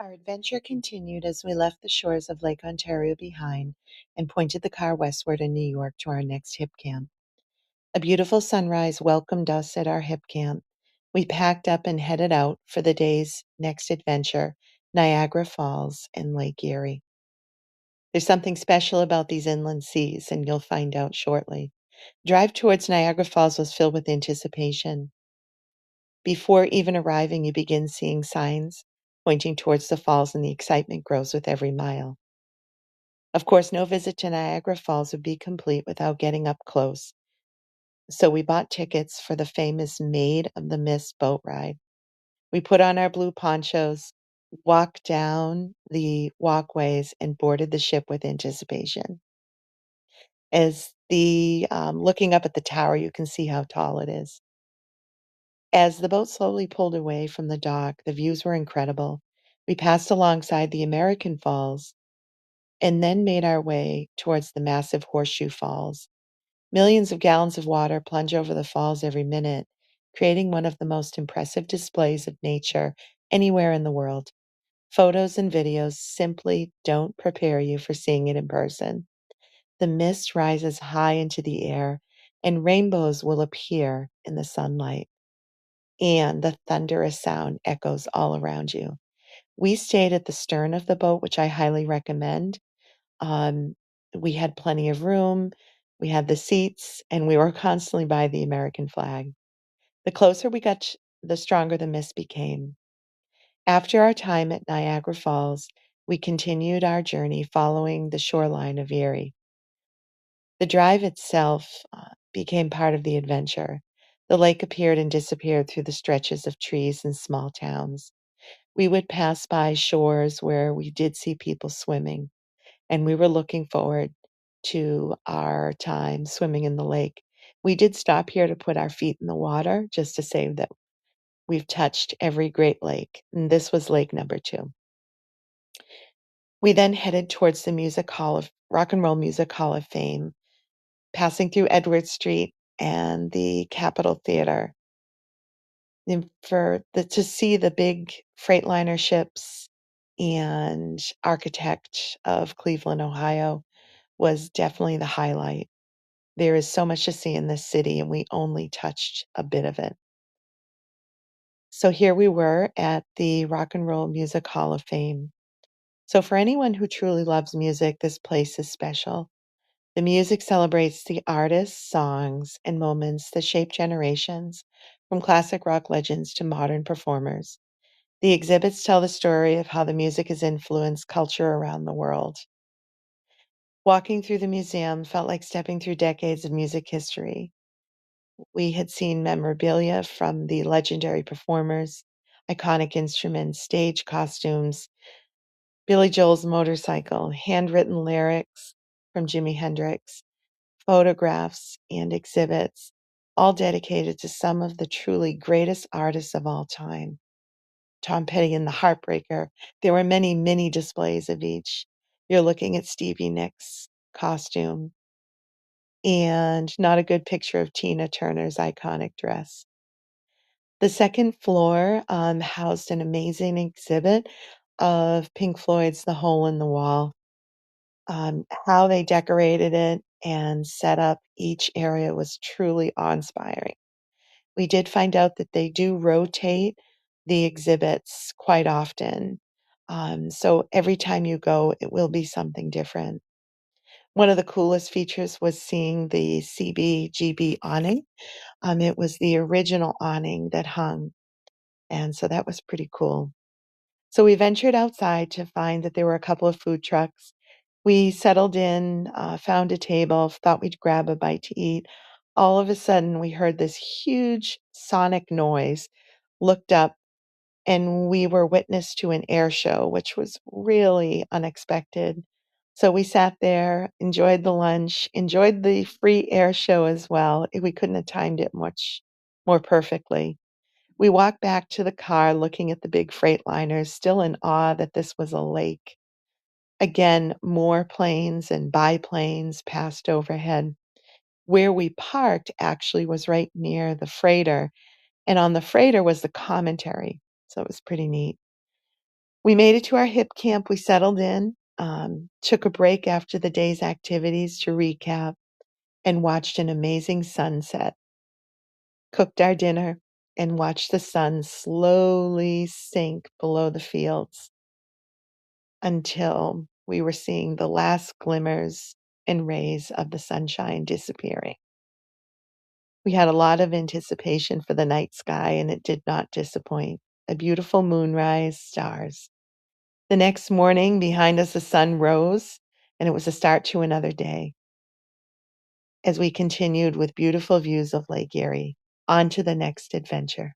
Our adventure continued as we left the shores of Lake Ontario behind and pointed the car westward in New York to our next Hipcamp. A beautiful sunrise welcomed us at our Hipcamp. We packed up and headed out for the day's next adventure, Niagara Falls and Lake Erie. There's something special about these inland seas, and you'll find out shortly. Drive towards Niagara Falls was filled with anticipation. Before even arriving, you begin seeing signs pointing towards the falls, and the excitement grows with every mile. Of course, no visit to Niagara Falls would be complete without getting up close, so we bought tickets for the famous Maid of the Mist boat ride. We put on our blue ponchos, walked down the walkways, and boarded the ship with anticipation. As the looking up at the tower, you can see how tall it is. As the boat slowly pulled away from the dock, the views were incredible. We passed alongside the American Falls and then made our way towards the massive Horseshoe Falls. Millions of gallons of water plunge over the falls every minute, creating one of the most impressive displays of nature anywhere in the world. Photos and videos simply don't prepare you for seeing it in person. The mist rises high into the air, and rainbows will appear in the sunlight, and the thunderous sound echoes all around you. We stayed at the stern of the boat, which I highly recommend. Um, we had plenty of room, we had the seats, and we were constantly by the American flag. The closer we got, the stronger the mist became. After our time at Niagara Falls, we continued our journey following the shoreline of Erie. The drive itself became part of the adventure. The lake appeared and disappeared through the stretches of trees and small towns. We would pass by shores where we did see people swimming, and we were looking forward to our time swimming in the lake. We did stop here to put our feet in the water just to say that we've touched every Great Lake, and this was lake number 2. We then headed towards the Rock and Roll Music Hall of Fame, passing through Edward Street and the Capitol Theater. And to see the big Freightliner ships and architect of Cleveland, Ohio, was definitely the highlight. There is so much to see in this city, and we only touched a bit of it. So here we were at the Rock and Roll Music Hall of Fame. So for anyone who truly loves music, this place is special. The music celebrates the artists, songs, and moments that shape generations, from classic rock legends to modern performers. The exhibits tell the story of how the music has influenced culture around the world. Walking through the museum felt like stepping through decades of music history. We had seen memorabilia from the legendary performers, iconic instruments, stage costumes, Billy Joel's motorcycle, handwritten lyrics from Jimi Hendrix, photographs, and exhibits, all dedicated to some of the truly greatest artists of all time. Tom Petty and the Heartbreaker. There were many mini displays of each. You're looking at Stevie Nicks' costume, and not a good picture of Tina Turner's iconic dress. The second floor housed an amazing exhibit of Pink Floyd's The Hole in the Wall. How they decorated it and set up each area was truly awe-inspiring. We did find out that they do rotate the exhibits quite often. So every time you go, it will be something different. One of the coolest features was seeing the CBGB awning. It was the original awning that hung, and so that was pretty cool. So we ventured outside to find that there were a couple of food trucks. We settled in, found a table, thought we'd grab a bite to eat. All of a sudden, we heard this huge sonic noise, looked up, and we were witness to an air show, which was really unexpected. So we sat there, enjoyed the lunch, enjoyed the free air show as well. We couldn't have timed it much more perfectly. We walked back to the car looking at the big Freightliners, still in awe that this was a lake. Again, more planes and biplanes passed overhead. Where we parked actually was right near the freighter, and on the freighter was the commentary, so it was pretty neat. We made it to our hip camp. We settled in, took a break after the day's activities to recap, and watched an amazing sunset. Cooked our dinner and watched the sun slowly sink below the fields until we were seeing the last glimmers and rays of the sunshine disappearing. We had a lot of anticipation for the night sky, and it did not disappoint. A beautiful moonrise, stars. The next morning, behind us, the sun rose, and it was a start to another day as we continued with beautiful views of Lake Erie. On to the next adventure.